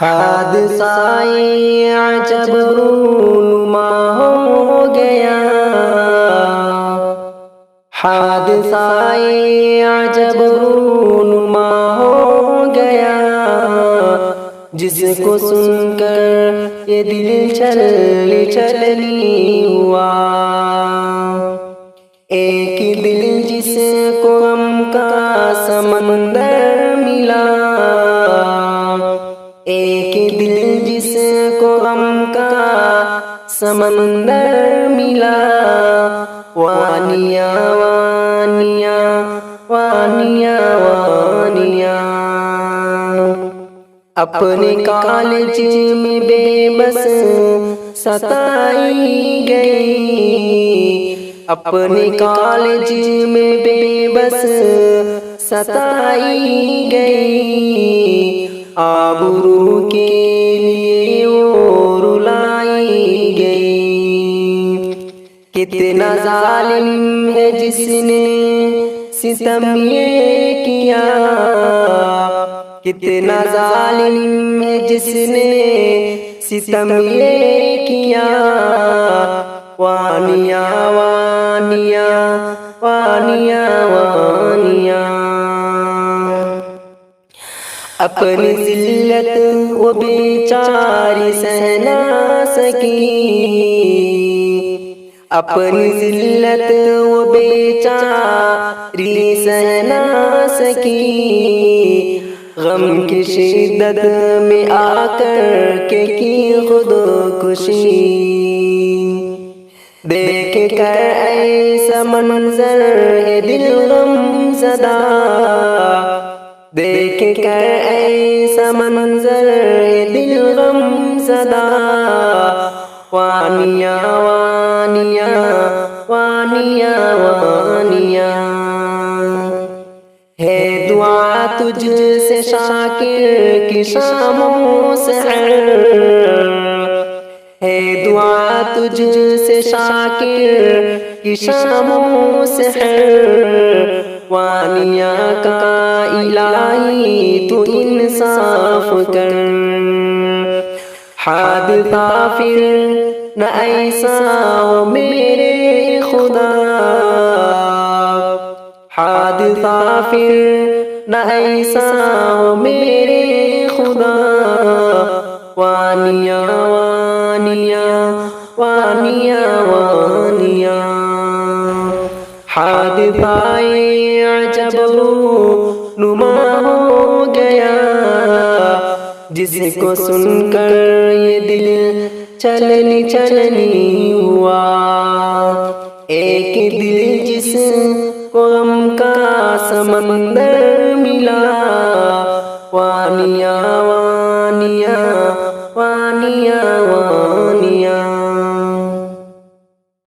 حادثۂ عجب رونما ہو گیا، حادثۂ عجب رونما ہو گیا، جس کو سن کر یہ دل چلنی ہوا۔ ایک دل جس کو غم کا سمندر ملا، ایک دل جس کو غم کا سمندر ملا، وانیا وانیا وانیا وانیا، اپنے کالج میں بے بس ستائی گئی، اپنے کالج میں بے بس ستائی گئی، آبرو کے لیے وہ رلائی گئی۔ کتنا ظالم ہے جس نے ستم یہ کیا، کتنا ظالم ہے جس نے ستم یہ کیا، وانیا وانیا وانیا وانیا، اپنی ذلت وہ بیچاری سہ نہ سکی، اپنی ذلت وہ بیچاری سہ نہ سکی، غم کی شدت میں آ کر کے کی خودکشی۔ دیکھ کر ایسا منظر ہے دل غم زدہ، دیکھ کر ایسا منظر ہے دل غم زدہ، وانیا وانیا وانیا وانیا، ہے دعا تجھ سے شاکر کی شام و سحر، ہے دعا تجھ سے شاکر کی شام و سحر، وانیا کا الہی تو انصاف کر، حادثہ پھر نہ ایسا ہو میرے خدا، حادثہ پھر نہ ایسا ہو میرے خدا، وانیا وانیا وانیا وانیا، حادثۂ عجب رونما ہو گیا، جس کو سن کر یہ دل چلنی ہوا۔ ایک دل جس کو غم کا سمندر ملا، وانیا وانیا وانیا